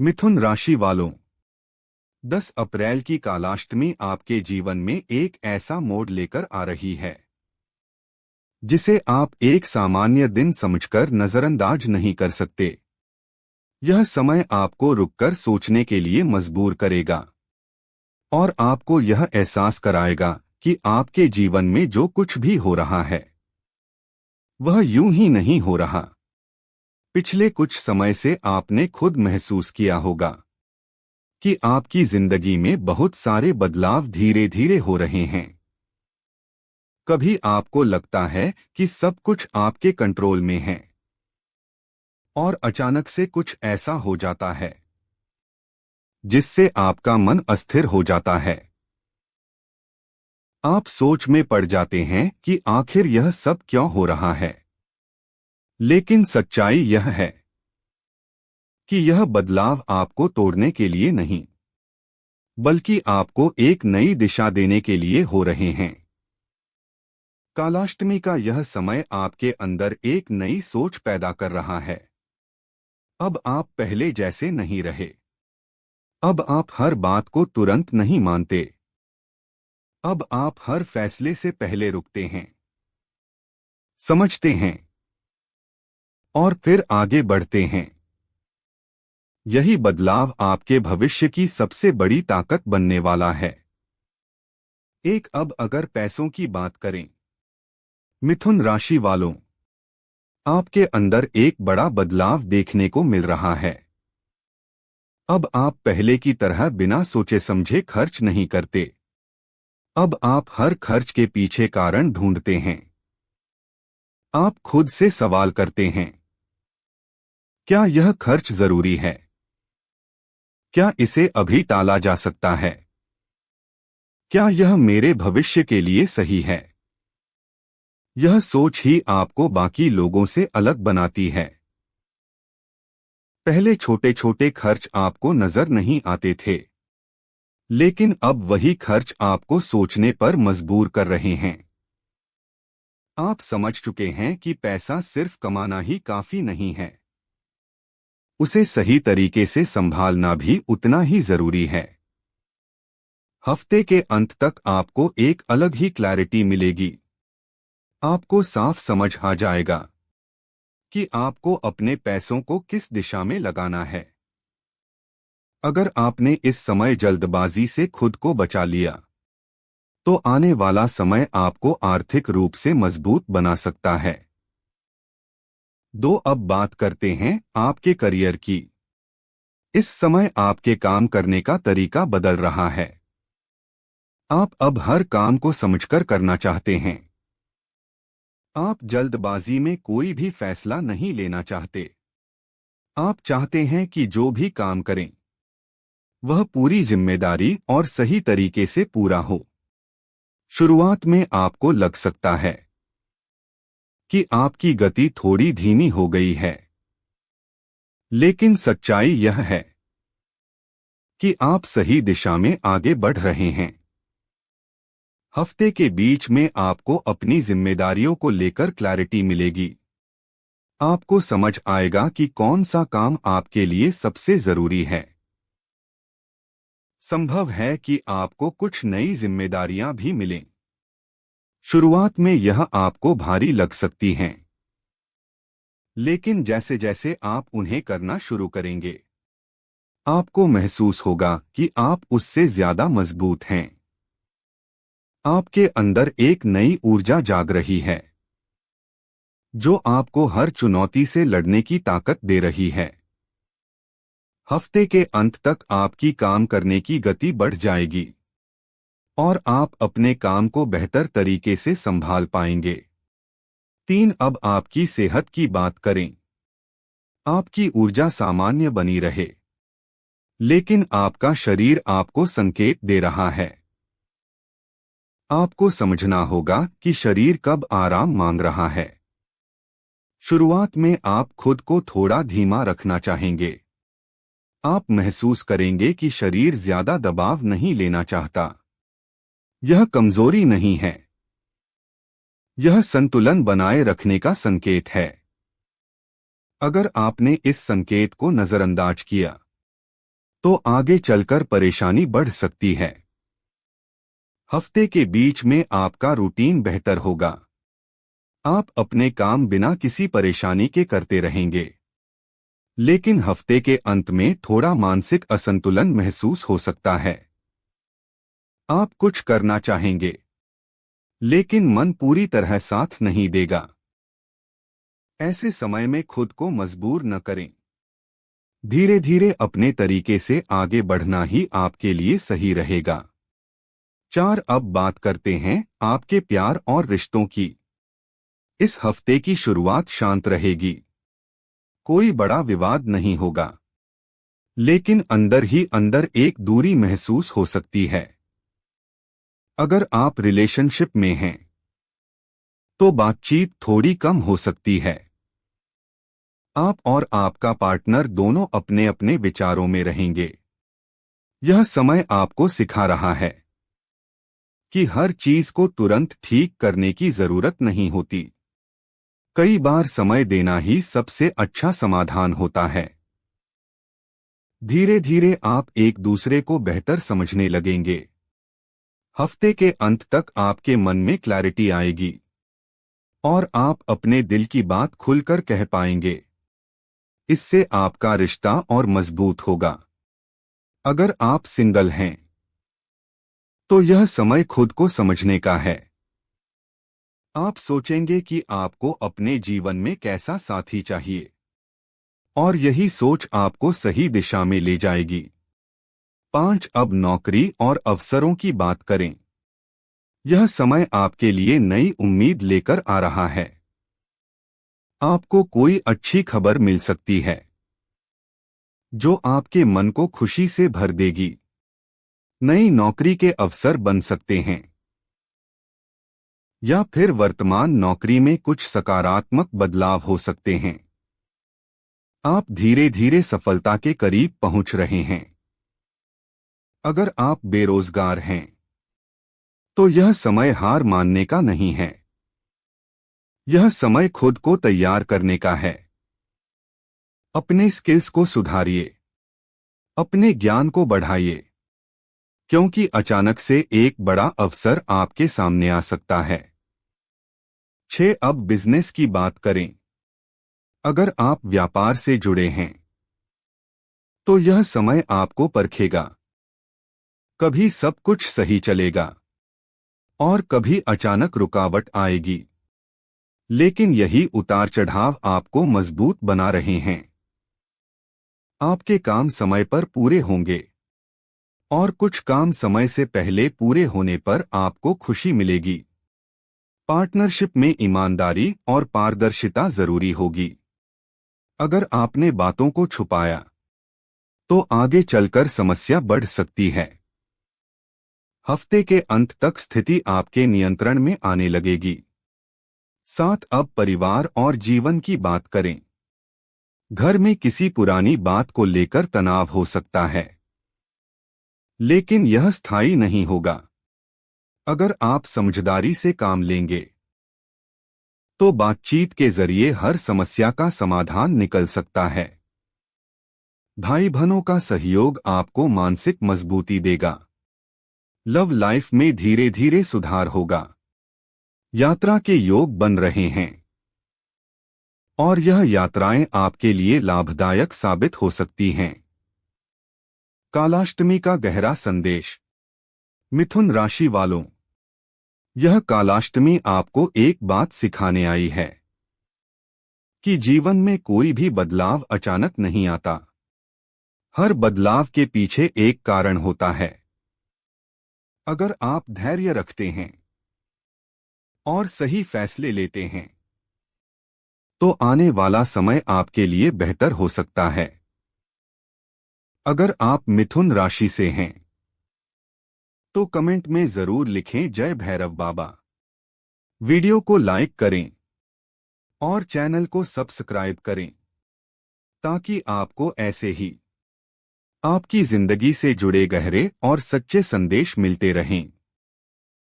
मिथुन राशि वालों, 10 अप्रैल की कालाष्टमी आपके जीवन में एक ऐसा मोड़ लेकर आ रही है जिसे आप एक सामान्य दिन समझकर नजरअंदाज नहीं कर सकते। यह समय आपको रुककर सोचने के लिए मजबूर करेगा और आपको यह एहसास कराएगा कि आपके जीवन में जो कुछ भी हो रहा है वह यूं ही नहीं हो रहा। पिछले कुछ समय से आपने खुद महसूस किया होगा कि आपकी जिंदगी में बहुत सारे बदलाव धीरे धीरे हो रहे हैं। कभी आपको लगता है कि सब कुछ आपके कंट्रोल में है और अचानक से कुछ ऐसा हो जाता है जिससे आपका मन अस्थिर हो जाता है। आप सोच में पड़ जाते हैं कि आखिर यह सब क्यों हो रहा है। लेकिन सच्चाई यह है कि यह बदलाव आपको तोड़ने के लिए नहीं बल्कि आपको एक नई दिशा देने के लिए हो रहे हैं। कालाष्टमी का यह समय आपके अंदर एक नई सोच पैदा कर रहा है। अब आप पहले जैसे नहीं रहे। अब आप हर बात को तुरंत नहीं मानते। अब आप हर फैसले से पहले रुकते हैं, समझते हैं और फिर आगे बढ़ते हैं। यही बदलाव आपके भविष्य की सबसे बड़ी ताकत बनने वाला है। अब अगर पैसों की बात करें, मिथुन राशि वालों, आपके अंदर एक बड़ा बदलाव देखने को मिल रहा है। अब आप पहले की तरह बिना सोचे समझे खर्च नहीं करते। अब आप हर खर्च के पीछे कारण ढूंढते हैं। आप खुद से सवाल करते हैं, क्या यह खर्च जरूरी है? क्या इसे अभी टाला जा सकता है? क्या यह मेरे भविष्य के लिए सही है? यह सोच ही आपको बाकी लोगों से अलग बनाती है। पहले छोटे छोटे खर्च आपको नजर नहीं आते थे, लेकिन अब वही खर्च आपको सोचने पर मजबूर कर रहे हैं। आप समझ चुके हैं कि पैसा सिर्फ कमाना ही काफी नहीं है, उसे सही तरीके से संभालना भी उतना ही जरूरी है। हफ्ते के अंत तक आपको एक अलग ही क्लैरिटी मिलेगी। आपको साफ समझ आ जाएगा कि आपको अपने पैसों को किस दिशा में लगाना है। अगर आपने इस समय जल्दबाजी से खुद को बचा लिया, तो आने वाला समय आपको आर्थिक रूप से मजबूत बना सकता है। अब बात करते हैं आपके करियर की। इस समय आपके काम करने का तरीका बदल रहा है। आप अब हर काम को समझकर करना चाहते हैं। आप जल्दबाजी में कोई भी फैसला नहीं लेना चाहते। आप चाहते हैं कि जो भी काम करें वह पूरी जिम्मेदारी और सही तरीके से पूरा हो। शुरुआत में आपको लग सकता है कि आपकी गति थोड़ी धीमी हो गई है, लेकिन सच्चाई यह है कि आप सही दिशा में आगे बढ़ रहे हैं। हफ्ते के बीच में आपको अपनी जिम्मेदारियों को लेकर क्लैरिटी मिलेगी। आपको समझ आएगा कि कौन सा काम आपके लिए सबसे जरूरी है। संभव है कि आपको कुछ नई जिम्मेदारियां भी मिलें। शुरुआत में यह आपको भारी लग सकती हैं, लेकिन जैसे जैसे आप उन्हें करना शुरू करेंगे, आपको महसूस होगा कि आप उससे ज्यादा मजबूत हैं। आपके अंदर एक नई ऊर्जा जाग रही है, जो आपको हर चुनौती से लड़ने की ताकत दे रही है। हफ्ते के अंत तक आपकी काम करने की गति बढ़ जाएगी और आप अपने काम को बेहतर तरीके से संभाल पाएंगे। अब आपकी सेहत की बात करें। आपकी ऊर्जा सामान्य बनी रहे, लेकिन आपका शरीर आपको संकेत दे रहा है। आपको समझना होगा कि शरीर कब आराम मांग रहा है। शुरुआत में आप खुद को थोड़ा धीमा रखना चाहेंगे। आप महसूस करेंगे कि शरीर ज्यादा दबाव नहीं लेना चाहता। यह कमजोरी नहीं है, यह संतुलन बनाए रखने का संकेत है। अगर आपने इस संकेत को नजरअंदाज किया, तो आगे चलकर परेशानी बढ़ सकती है। हफ्ते के बीच में आपका रूटीन बेहतर होगा। आप अपने काम बिना किसी परेशानी के करते रहेंगे। लेकिन हफ्ते के अंत में थोड़ा मानसिक असंतुलन महसूस हो सकता है। आप कुछ करना चाहेंगे, लेकिन मन पूरी तरह साथ नहीं देगा। ऐसे समय में खुद को मजबूर न करें। धीरे धीरे अपने तरीके से आगे बढ़ना ही आपके लिए सही रहेगा। 4 अब बात करते हैं आपके प्यार और रिश्तों की। इस हफ्ते की शुरुआत शांत रहेगी। कोई बड़ा विवाद नहीं होगा, लेकिन अंदर ही अंदर एक दूरी महसूस हो सकती है। अगर आप रिलेशनशिप में हैं, तो बातचीत थोड़ी कम हो सकती है। आप और आपका पार्टनर दोनों अपने अपने विचारों में रहेंगे। यह समय आपको सिखा रहा है कि हर चीज को तुरंत ठीक करने की जरूरत नहीं होती। कई बार समय देना ही सबसे अच्छा समाधान होता है। धीरे धीरे आप एक दूसरे को बेहतर समझने लगेंगे। हफ्ते के अंत तक आपके मन में क्लैरिटी आएगी और आप अपने दिल की बात खुलकर कह पाएंगे। इससे आपका रिश्ता और मजबूत होगा। अगर आप सिंगल हैं, तो यह समय खुद को समझने का है। आप सोचेंगे कि आपको अपने जीवन में कैसा साथी चाहिए, और यही सोच आपको सही दिशा में ले जाएगी। 5 अब नौकरी और अवसरों की बात करें। यह समय आपके लिए नई उम्मीद लेकर आ रहा है। आपको कोई अच्छी खबर मिल सकती है, जो आपके मन को खुशी से भर देगी। नई नौकरी के अवसर बन सकते हैं, या फिर वर्तमान नौकरी में कुछ सकारात्मक बदलाव हो सकते हैं। आप धीरे धीरे सफलता के करीब पहुंच रहे हैं। अगर आप बेरोजगार हैं, तो यह समय हार मानने का नहीं है। यह समय खुद को तैयार करने का है। अपने स्किल्स को सुधारिए, अपने ज्ञान को बढ़ाइए, क्योंकि अचानक से एक बड़ा अवसर आपके सामने आ सकता है। 6 अब बिजनेस की बात करें। अगर आप व्यापार से जुड़े हैं, तो यह समय आपको परखेगा। कभी सब कुछ सही चलेगा, और कभी अचानक रुकावट आएगी। लेकिन यही उतार चढ़ाव आपको मजबूत बना रहे हैं। आपके काम समय पर पूरे होंगे, और कुछ काम समय से पहले पूरे होने पर आपको खुशी मिलेगी। पार्टनरशिप में ईमानदारी और पारदर्शिता जरूरी होगी। अगर आपने बातों को छुपाया, तो आगे चलकर समस्या बढ़ सकती है। हफ्ते के अंत तक स्थिति आपके नियंत्रण में आने लगेगी। 7 अब परिवार और जीवन की बात करें। घर में किसी पुरानी बात को लेकर तनाव हो सकता है, लेकिन यह स्थायी नहीं होगा। अगर आप समझदारी से काम लेंगे, तो बातचीत के जरिए हर समस्या का समाधान निकल सकता है। भाई बहनों का सहयोग आपको मानसिक मजबूती देगा। लव लाइफ में धीरे धीरे सुधार होगा। यात्रा के योग बन रहे हैं, और यह यात्राएं आपके लिए लाभदायक साबित हो सकती हैं। कालाष्टमी का गहरा संदेश। मिथुन राशि वालों, यह कालाष्टमी आपको एक बात सिखाने आई है कि जीवन में कोई भी बदलाव अचानक नहीं आता। हर बदलाव के पीछे एक कारण होता है। अगर आप धैर्य रखते हैं और सही फैसले लेते हैं, तो आने वाला समय आपके लिए बेहतर हो सकता है। अगर आप मिथुन राशि से हैं, तो कमेंट में जरूर लिखें जय भैरव बाबा। वीडियो को लाइक करें और चैनल को सब्सक्राइब करें, ताकि आपको ऐसे ही आपकी जिंदगी से जुड़े गहरे और सच्चे संदेश मिलते रहें।